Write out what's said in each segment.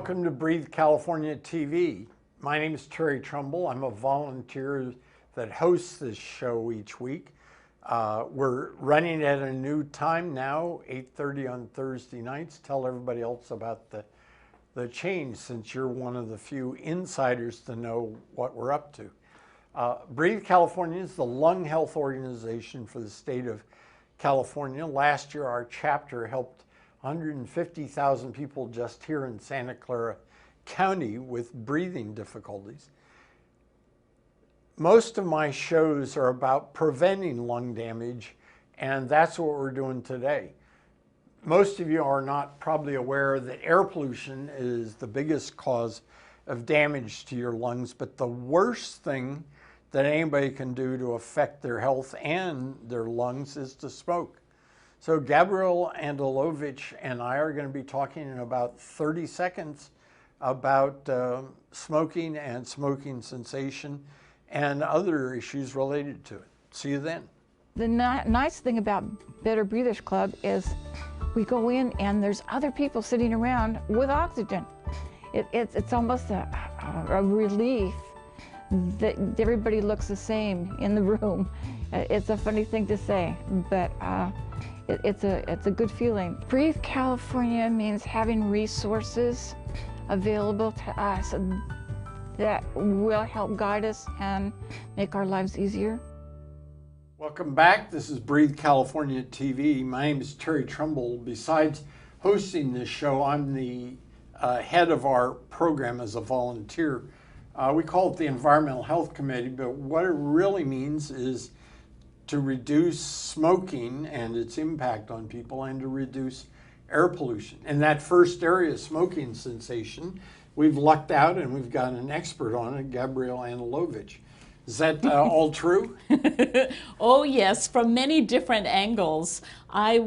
welcome to Breathe California TV. My name is Terry Trumbull. I'm a volunteer that hosts this show each week. We're running at a new time now, 8:30 on Thursday nights. Tell everybody else about the change, since you're one of the few insiders to know what we're up to. Breathe California is the lung health organization for the state of California. Last year, our chapter helped 150,000 people just here in Santa Clara County with breathing difficulties. Most of my shows are about preventing lung damage, and that's what we're doing today. Most of you are not probably aware that air pollution is the biggest cause of damage to your lungs, but the worst thing that anybody can do to affect their health and their lungs is to smoke. So Gabrielle Antolovich and I are going to be talking in about 30 seconds about smoking and smoking cessation and other issues related to it. See you then. The nice thing about Better Breathers Club is we go in and there's other people sitting around with oxygen. It's almost a relief that everybody looks the same in the room. It's a funny thing to say, but it's a good feeling. Breathe California means having resources available to us that will help guide us and make our lives easier. Welcome back. This is Breathe California TV. My name is Terry Trumbull. Besides hosting this show, I'm the head of our program as a volunteer. We call it the Environmental Health Committee, but what it really means is to reduce smoking and its impact on people and to reduce air pollution. And that first area, smoking cessation, we've lucked out and we've got an expert on it, Gabrielle Antolovich. Is that all true? Oh yes, from many different angles. I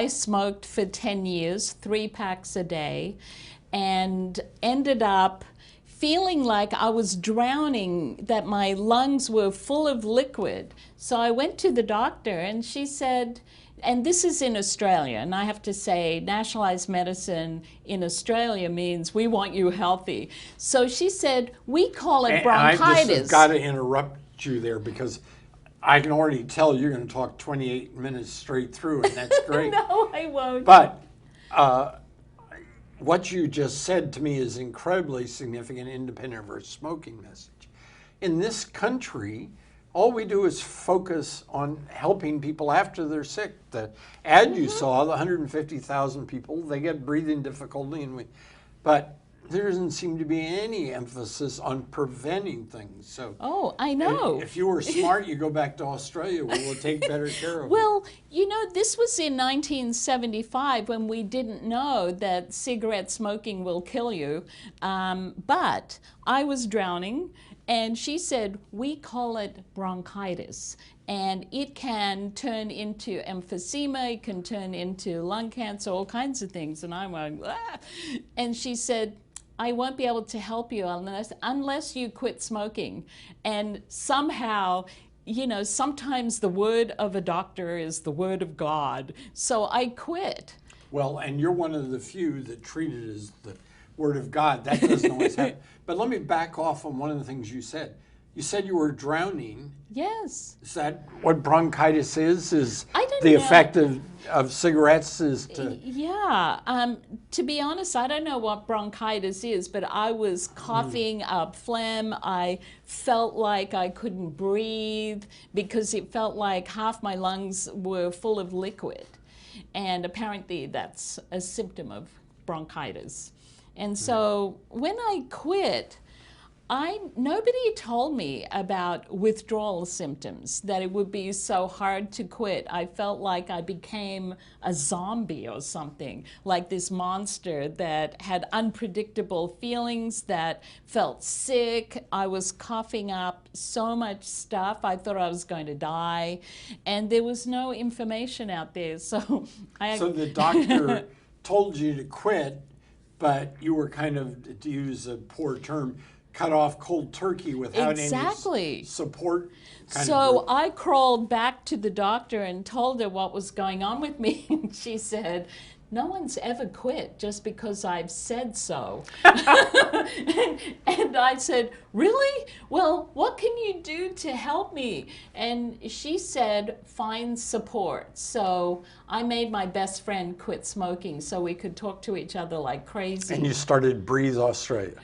smoked for 10 years, 3 packs a day, and ended up feeling like I was drowning, that my lungs were full of liquid. So I went to the doctor and she said, and this is in Australia, and I have to say nationalized medicine in Australia means we want you healthy. So she said, we call it bronchitis. I just have got to interrupt you there because I can already tell you're going to talk 28 minutes straight through, and that's great. No, I won't. But what you just said to me is incredibly significant, independent of our smoking message. In this country, all we do is focus on helping people after they're sick. The ad you saw, the 150,000 people, they get breathing difficulty, but there doesn't seem to be any emphasis on preventing things. So, oh, I know. If you were smart, you go back to Australia where we'll take better care of Well, you know, this was in 1975 when we didn't know that cigarette smoking will kill you. But I was drowning, and she said, we call it bronchitis. And it can turn into emphysema, it can turn into lung cancer, all kinds of things. And I'm like, ah. And she said, I won't be able to help you unless you quit smoking. And somehow, you know, sometimes the word of a doctor is the word of God. So I quit. Well, and you're one of the few that treat it as the word of God. That doesn't always happen. But let me back off on one of the things you said. You said you were drowning. Yes. Is that what bronchitis is? Effect of cigarettes is to... Yeah. To be honest, I don't know what bronchitis is, but I was coughing up phlegm. I felt like I couldn't breathe because it felt like half my lungs were full of liquid. And apparently that's a symptom of bronchitis. And so when I quit, nobody told me about withdrawal symptoms, that it would be so hard to quit. I felt like I became a zombie or something, like this monster that had unpredictable feelings, that felt sick. I was coughing up so much stuff. I thought I was going to die, and there was no information out there. So the doctor told you to quit, but you were kind of, to use a poor term, cut off cold turkey without any support. So I crawled back to the doctor and told her what was going on with me. And she said, no one's ever quit just because I've said so. And I said, really? Well, what can you do to help me? And she said, find support. So I made my best friend quit smoking so we could talk to each other like crazy. And you started Breathe Australia.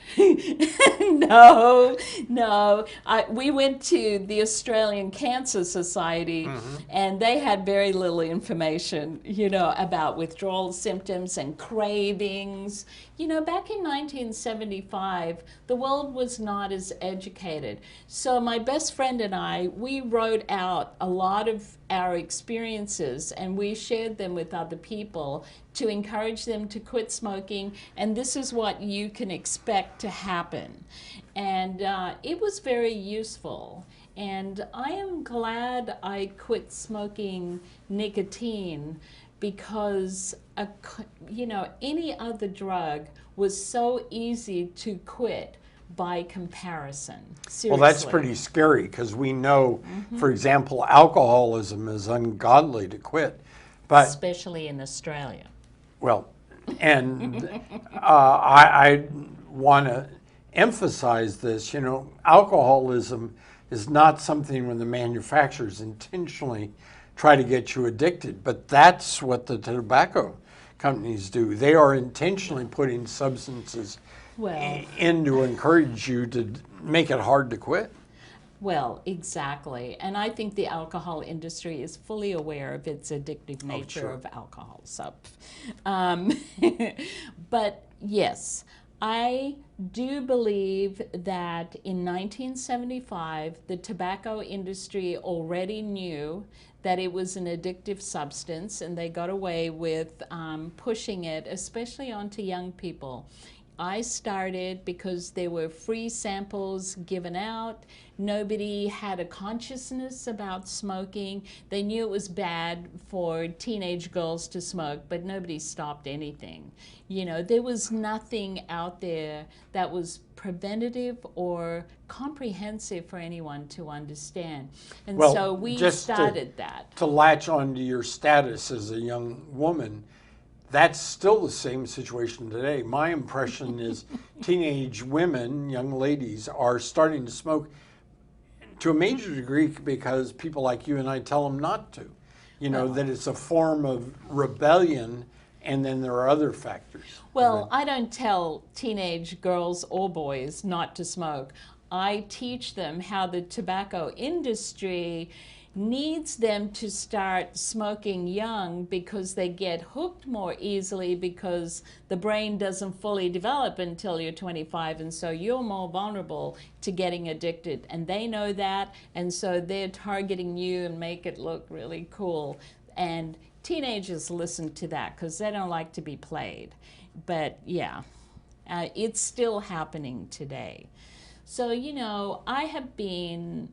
No, no. We went to the Australian Cancer Society, and they had very little information, about withdrawal symptoms and cravings. Back in 1975, the world was not as educated. So my best friend and I, we wrote out a lot of our experiences, and we shared them with other people to encourage them to quit smoking, and this is what you can expect to happen. And it was very useful. And I am glad I quit smoking nicotine because, any other drug was so easy to quit by comparison. Seriously. Well, that's pretty scary because we know, for example, alcoholism is ungodly to quit. But especially in Australia. well, and I want to emphasize this, alcoholism is not something when the manufacturers intentionally try to get you addicted, but that's what the tobacco companies do. They are intentionally putting substances in to encourage you to make it hard to quit. Well, exactly. And I think the alcohol industry is fully aware of its addictive nature of alcohol. So, but yes, I do believe that in 1975, the tobacco industry already knew that it was an addictive substance, and they got away with pushing it, especially onto young people. I started because there were free samples given out. Nobody had a consciousness about smoking. They knew it was bad for teenage girls to smoke, but nobody stopped anything. There was nothing out there that was preventative or comprehensive for anyone to understand. And so we started that. To latch onto your status as a young woman, that's still the same situation today. My impression is teenage women, young ladies, are starting to smoke to a major degree because people like you and I tell them not to. That it's a form of rebellion, and then there are other factors. Well, I don't tell teenage girls or boys not to smoke. I teach them how the tobacco industry needs them to start smoking young because they get hooked more easily because the brain doesn't fully develop until you're 25, and so you're more vulnerable to getting addicted. And they know that, and so they're targeting you and make it look really cool. And teenagers listen to that because they don't like to be played. But yeah, it's still happening today. So, I have been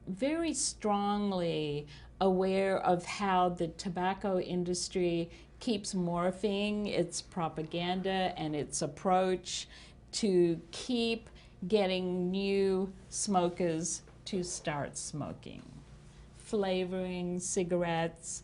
very strongly aware of how the tobacco industry keeps morphing its propaganda and its approach to keep getting new smokers to start smoking. Flavoring cigarettes,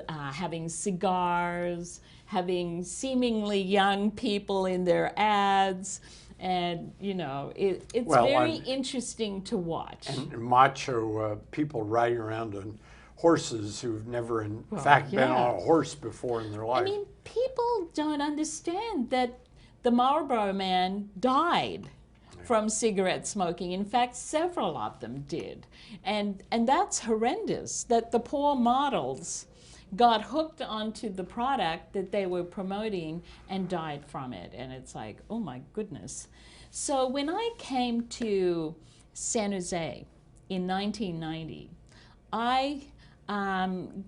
having cigars, having seemingly young people in their ads. And, it's very interesting to watch. And macho people riding around on horses who've never, in fact, been on a horse before in their life. I mean, people don't understand that the Marlboro Man died from cigarette smoking. In fact, several of them did. And that's horrendous, that the poor models got hooked onto the product that they were promoting and died from it. And it's like, oh my goodness. So when I came to San Jose in 1990, I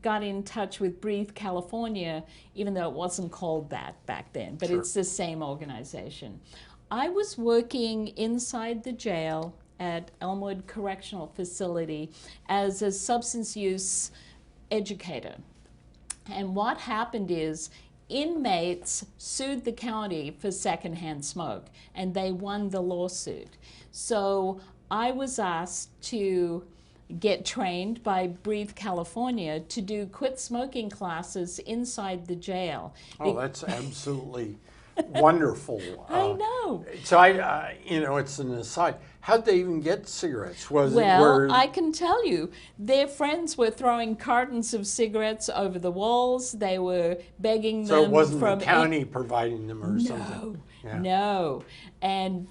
got in touch with Breathe California, even though it wasn't called that back then, but it's the same organization. I was working inside the jail at Elmwood Correctional Facility as a substance use educator. And what happened is inmates sued the county for secondhand smoke, and they won the lawsuit. So I was asked to get trained by Breathe California to do quit smoking classes inside the jail. Oh, that's absolutely wonderful. I know. So it's an aside. How'd they even get cigarettes? Was it Well, where I can tell you, their friends were throwing cartons of cigarettes over the walls. They were begging so them it wasn't from the county providing them or No, something? Yeah. no. And,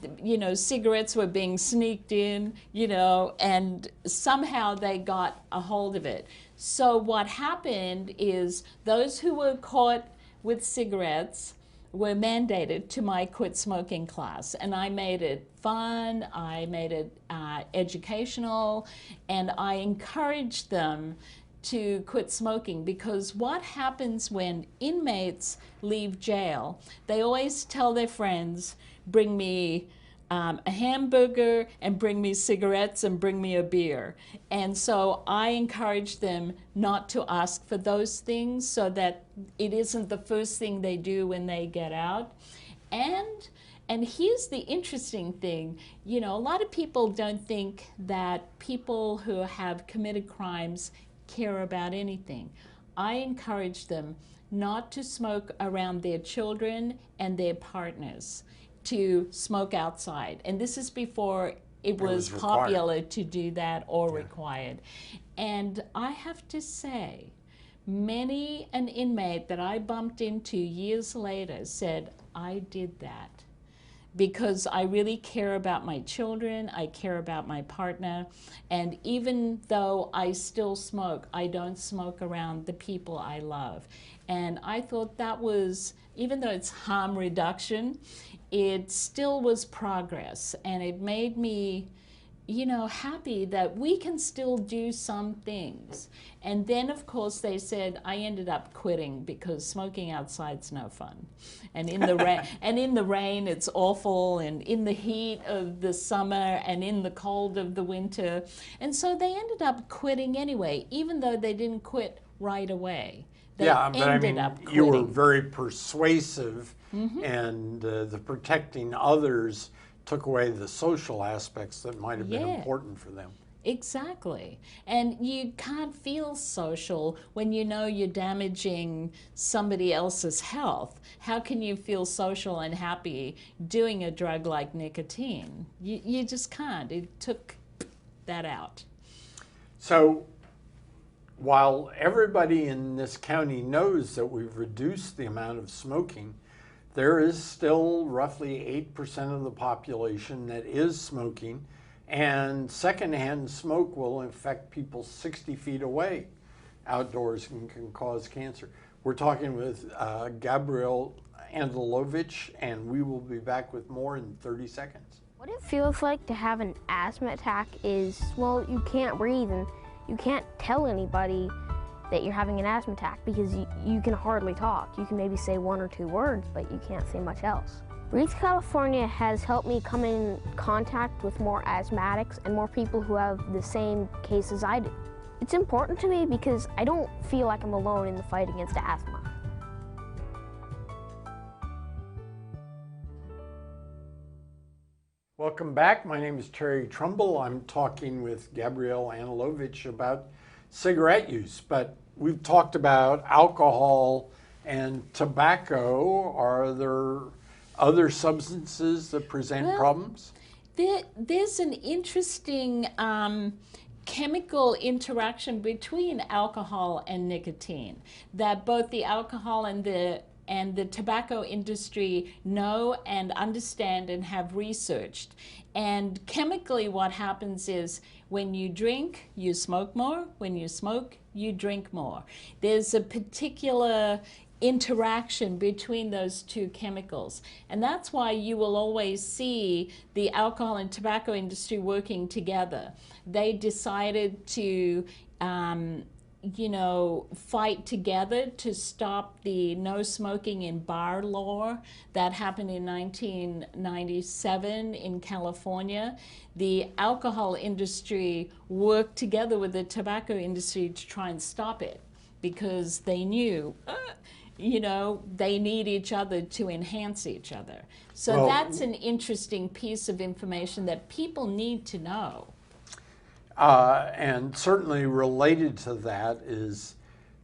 cigarettes were being sneaked in, and somehow they got a hold of it. So what happened is those who were caught with cigarettes were mandated to my quit smoking class, and I made it fun, I made it educational, and I encouraged them to quit smoking, because what happens when inmates leave jail, they always tell their friends, bring me a hamburger and bring me cigarettes and bring me a beer. And so I encourage them not to ask for those things so that it isn't the first thing they do when they get out. And here's the interesting thing, a lot of people don't think that people who have committed crimes care about anything. I encourage them not to smoke around their children and their partners, to smoke outside. And this is before it was popular to do that or required. And I have to say, many an inmate that I bumped into years later said, I did that because I really care about my children, I care about my partner, and even though I still smoke, I don't smoke around the people I love. And I thought that was, even though it's harm reduction, it still was progress, and it made me happy that we can still do some things. And then, of course, they said I ended up quitting because smoking outside's no fun, and in the rain, it's awful, and in the heat of the summer, and in the cold of the winter. And so they ended up quitting anyway, even though they didn't quit right away. They yeah, but I mean, up you were quitting. very persuasive, and the protecting others took away the social aspects that might have been important for them. Exactly. And you can't feel social when you know you're damaging somebody else's health. How can you feel social and happy doing a drug like nicotine? You just can't. It took that out. So while everybody in this county knows that we've reduced the amount of smoking, there is still roughly 8% of the population that is smoking, and secondhand smoke will infect people 60 feet away outdoors and can cause cancer. We're talking with Gabrielle Antolovich, and we will be back with more in 30 seconds. What it feels like to have an asthma attack is, well, you can't breathe and you can't tell anybody that you're having an asthma attack because you can hardly talk. You can maybe say 1 or 2 words, but you can't say much else. Breathe California has helped me come in contact with more asthmatics and more people who have the same case as I do. It's important to me because I don't feel like I'm alone in the fight against asthma. Welcome back. My name is Terry Trumbull. I'm talking with Gabrielle Antolovich about cigarette use, but we've talked about alcohol and tobacco. Are there other substances that present problems? There's an interesting chemical interaction between alcohol and nicotine that both the alcohol and the tobacco industry know and understand and have researched. And chemically what happens is when you drink, you smoke more. When you smoke, you drink more. There's a particular interaction between those two chemicals. And that's why you will always see the alcohol and tobacco industry working together. They decided to fight together to stop the no smoking in bar law that happened in 1997 in California. The alcohol industry worked together with the tobacco industry to try and stop it because they knew they need each other to enhance each other. So that's an interesting piece of information that people need to know. And certainly related to that is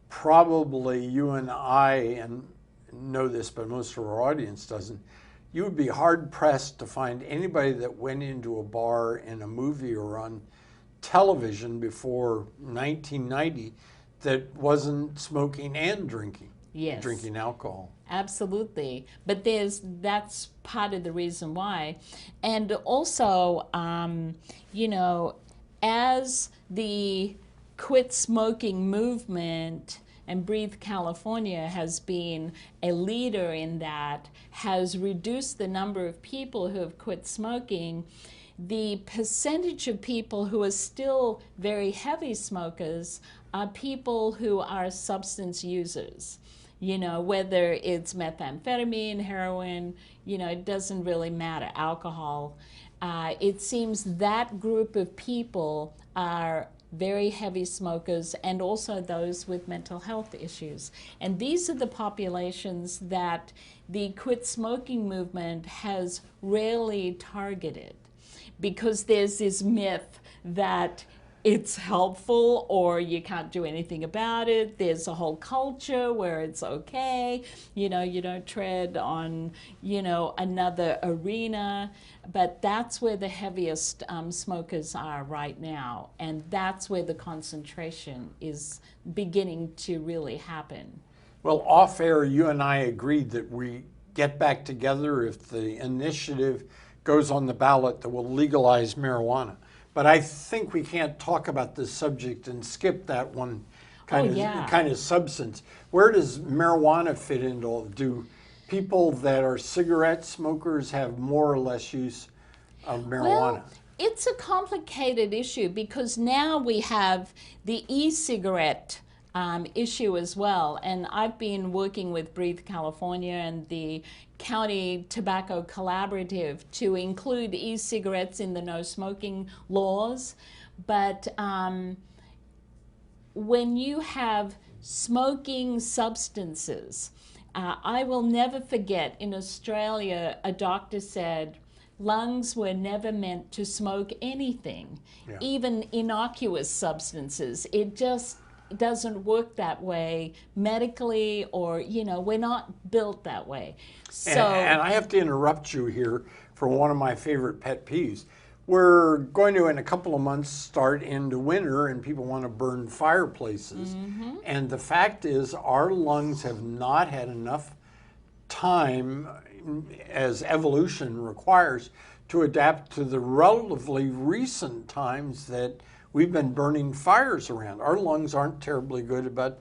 probably you and I, and know this, but most of our audience doesn't, you would be hard pressed to find anybody that went into a bar in a movie or on television before 1990 that wasn't smoking and drinking. Yes. Drinking alcohol. Absolutely. But that's part of the reason why. And also, you know, as the quit smoking movement, and Breathe California has been a leader in that, has reduced the number of people who have quit smoking, the percentage of people who are still very heavy smokers are people who are substance users. You know, whether it's methamphetamine, heroin, you know, it doesn't really matter, alcohol. It seems that group of people are very heavy smokers, and also those with mental health issues. And these are the populations that the quit smoking movement has rarely targeted, because there's this myth that it's helpful or you can't do anything about it. There's a whole culture where it's okay, you know, you don't tread on, you know, another arena. But that's where the heaviest smokers are right now, and that's where the concentration is beginning to really happen. Well, off air, you and I agreed that we get back together if the initiative goes on the ballot that will legalize marijuana. But I think we can't talk about this subject and skip that one kind of substance. Where does marijuana fit into all? Do people that are cigarette smokers have more or less use of marijuana? Well, it's a complicated issue because now we have the e-cigarette issue as well. And I've been working with Breathe California and the County Tobacco Collaborative to include e-cigarettes in the no smoking laws. But when you have smoking substances, I will never forget, in Australia, a doctor said, lungs were never meant to smoke anything, even innocuous substances. It just doesn't work that way medically, or, you know, we're not built that way. So, and I have to interrupt you here for one of my favorite pet peeves. We're going to, in a couple of months, start into winter and people want to burn fireplaces. And the fact is, our lungs have not had enough time, as evolution requires, to adapt to the relatively recent times that we've been burning fires around. Our lungs aren't terribly good about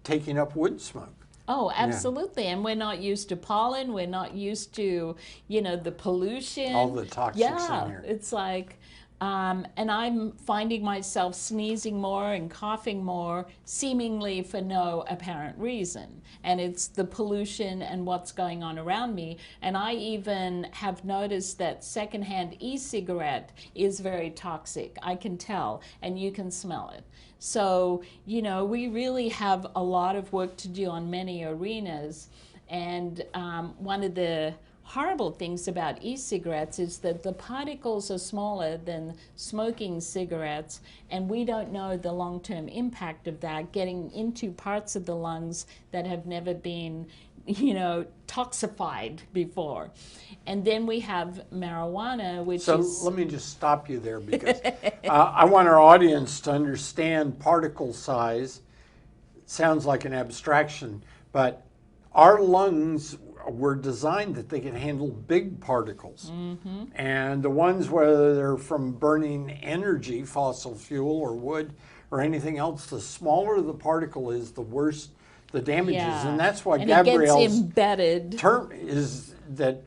taking up wood smoke. oh, absolutely. And we're not used to pollen. We're not used to, you know, the pollution. All the toxics in here. It's like, and I'm finding myself sneezing more and coughing more, seemingly for no apparent reason. And it's the pollution and what's going on around me. And I even have noticed that secondhand e-cigarette is very toxic. I can tell, and you can smell it. So, you know, we really have a lot of work to do on many arenas. And one of the horrible things about e-cigarettes is that the particles are smaller than smoking cigarettes, and we don't know the long-term impact of that getting into parts of the lungs that have never been, you know, toxified before. And then we have marijuana, which is... So let me just stop you there, because I want our audience to understand particle size. It sounds like an abstraction, but our lungs were designed that they can handle big particles. And the ones, whether they're from burning energy, fossil fuel or wood or anything else, the smaller the particle is, the worse the damage is. And that's why Gabrielle's term is that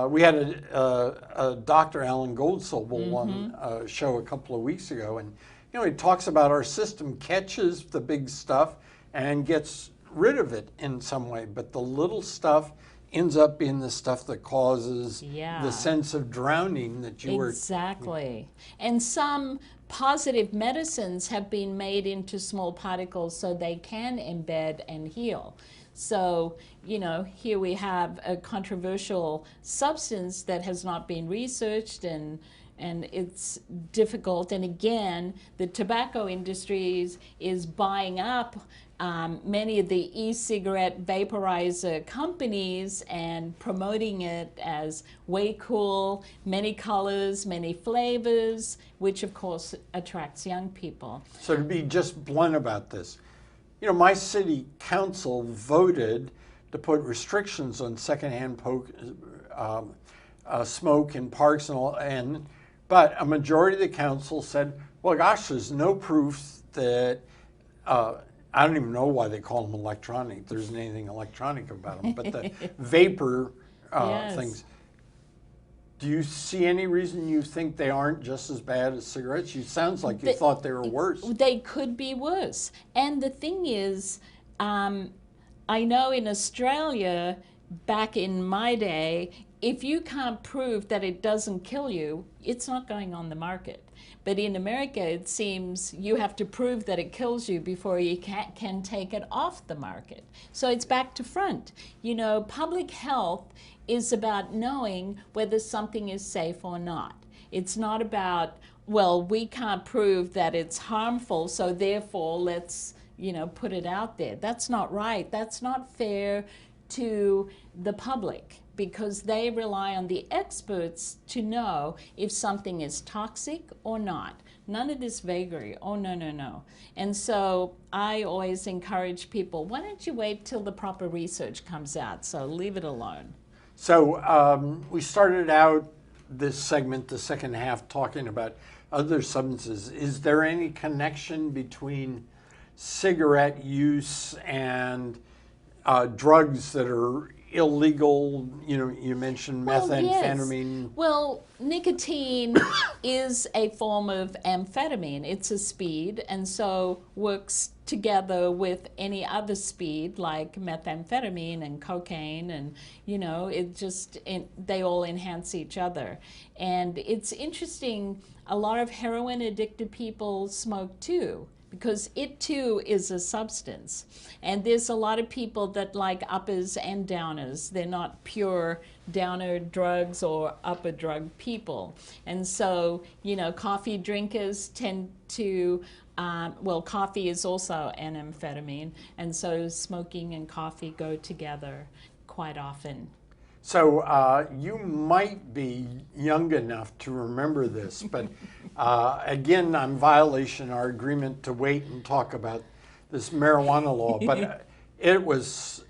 we had a Dr. Alan Goldsobel on a show a couple of weeks ago, and you know, he talks about our system catches the big stuff and gets rid of it in some way, but the little stuff ends up being the stuff that causes the sense of drowning that you were... Exactly. And some positive medicines have been made into small particles so they can embed and heal. So, you know, here we have a controversial substance that has not been researched, and and it's difficult. And again, the tobacco industry is buying up many of the e-cigarette vaporizer companies and promoting it as way cool, many colors, many flavors, which of course attracts young people. So to be just blunt about this, you know, my city council voted to put restrictions on secondhand smoke in parks and all, but a majority of the council said, well, gosh, there's no proof that, I don't even know why they call them electronic. There isn't anything electronic about them, but the vapor Yes. things. Do you see any reason you think they aren't just as bad as cigarettes? You sounds like you thought they were worse. They could be worse. And the thing is, I know in Australia, back in my day, if you can't prove that it doesn't kill you, it's not going on the market. But in America, it seems you have to prove that it kills you before you can take it off the market. So it's back to front. You know, public health is about knowing whether something is safe or not. It's not about, well, we can't prove that it's harmful, so therefore let's, you know, put it out there. That's not right. That's not fair to the public, because they rely on the experts to know if something is toxic or not. None of this vagary, oh no, no, no. And so I always encourage people, why don't you wait till the proper research comes out? So leave it alone. So we started out this segment, the second half, talking about other substances. Is there any connection between cigarette use and drugs that are illegal? You know, you mentioned methamphetamine. Yes. Well, nicotine is a form of amphetamine. It's a speed, and so works together with any other speed like methamphetamine and cocaine, and you know, they all enhance each other. And it's interesting, a lot of heroin addicted people smoke too, because it too is a substance. And there's a lot of people that like uppers and downers. They're not pure downer drugs or upper drug people. And so, you know, coffee drinkers tend to, well, coffee is also an amphetamine, and so smoking and coffee go together quite often. So you might be young enough to remember this, but again, I'm violation our agreement to wait and talk about this marijuana law. But it was,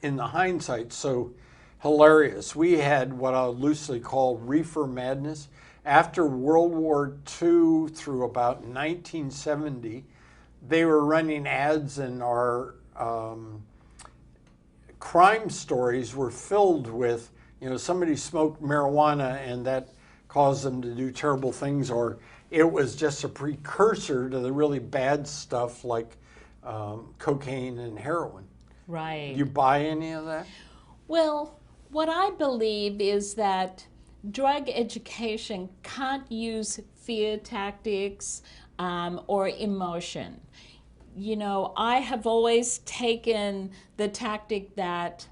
in the hindsight, so hilarious. We had what I'll loosely call reefer madness. After World War II through about 1970, they were running ads, and our crime stories were filled with, you know, somebody smoked marijuana and that caused them to do terrible things, or it was just a precursor to the really bad stuff like cocaine and heroin. Right. Do you buy any of that? Well, what I believe is that drug education can't use fear tactics or emotion. You know, I have always taken the tactic that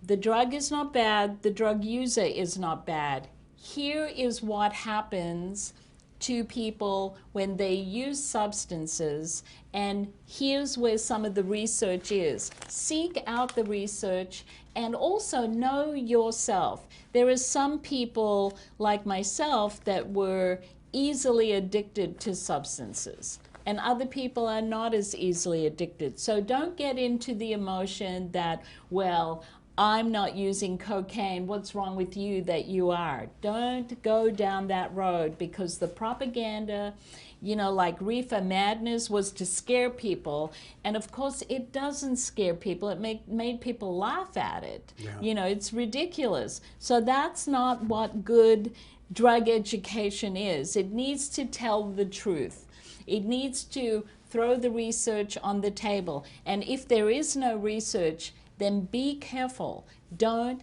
the drug is not bad, the drug user is not bad. Here is what happens to people when they use substances, and here's where some of the research is. Seek out the research and also know yourself. There are some people like myself that were easily addicted to substances, and other people are not as easily addicted. So don't get into the emotion that, well, I'm not using cocaine, what's wrong with you that you are? Don't go down that road, because the propaganda, you know, like reefer madness was to scare people. And of course, it doesn't scare people. It made people laugh at it. Yeah. You know, it's ridiculous. So that's not what good drug education is. It needs to tell the truth. It needs to throw the research on the table. And if there is no research, then be careful. Don't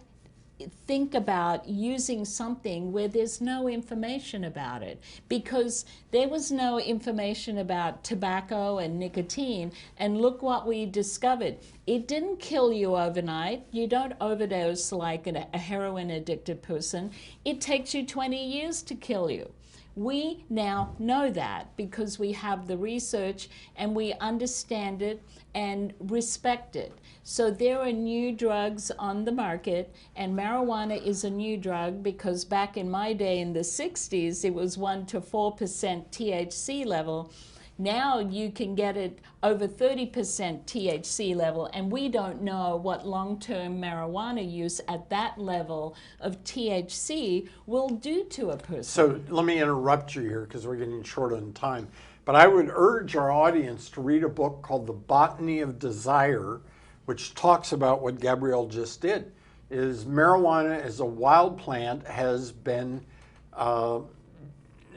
think about using something where there's no information about it, because there was no information about tobacco and nicotine, and look what we discovered. It didn't kill you overnight. You don't overdose like a heroin addicted person. It takes you 20 years to kill you. We now know that because we have the research and we understand it and respect it. So there are new drugs on the market, and marijuana is a new drug because back in my day in the 60s, it was 1 to 4% THC level. Now you can get it over 30% THC level, and we don't know what long-term marijuana use at that level of THC will do to a person. So let me interrupt you here because we're getting short on time. But I would urge our audience to read a book called The Botany of Desire, which talks about what Gabrielle just did. Is marijuana as a wild plant has been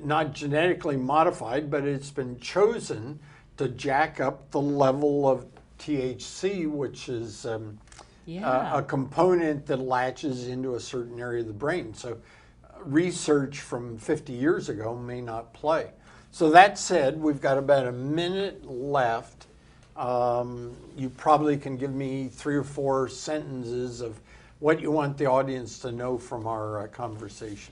not genetically modified, but it's been chosen to jack up the level of THC, which is a component that latches into a certain area of the brain. So research from 50 years ago may not play. So that said, we've got about a minute left. You probably can give me 3 or 4 sentences of what you want the audience to know from our conversation.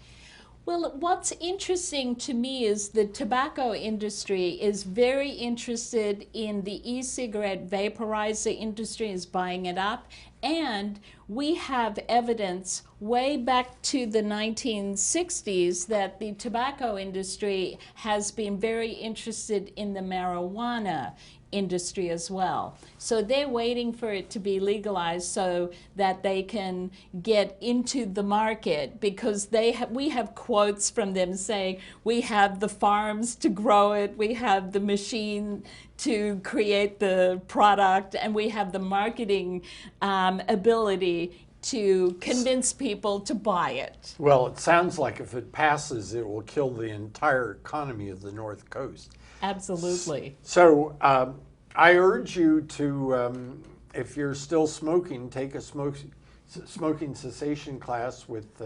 Well, what's interesting to me is the tobacco industry is very interested in the e-cigarette vaporizer industry, is buying it up. And we have evidence way back to the 1960s that the tobacco industry has been very interested in the marijuana industry as well. So they're waiting for it to be legalized so that they can get into the market, because we have quotes from them saying we have the farms to grow it, we have the machine to create the product, and we have the marketing ability to convince people to buy it. Well, it sounds like if it passes, it will kill the entire economy of the North Coast. Absolutely. So I urge you to, if you're still smoking, take a smoking cessation class with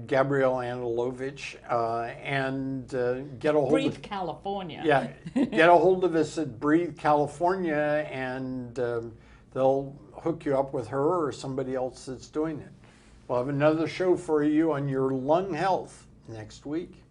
Gabrielle Antolovich and get a hold Breathe of California. Yeah, get a hold of us at Breathe California, and they'll hook you up with her or somebody else that's doing it. We'll have another show for you on your lung health next week.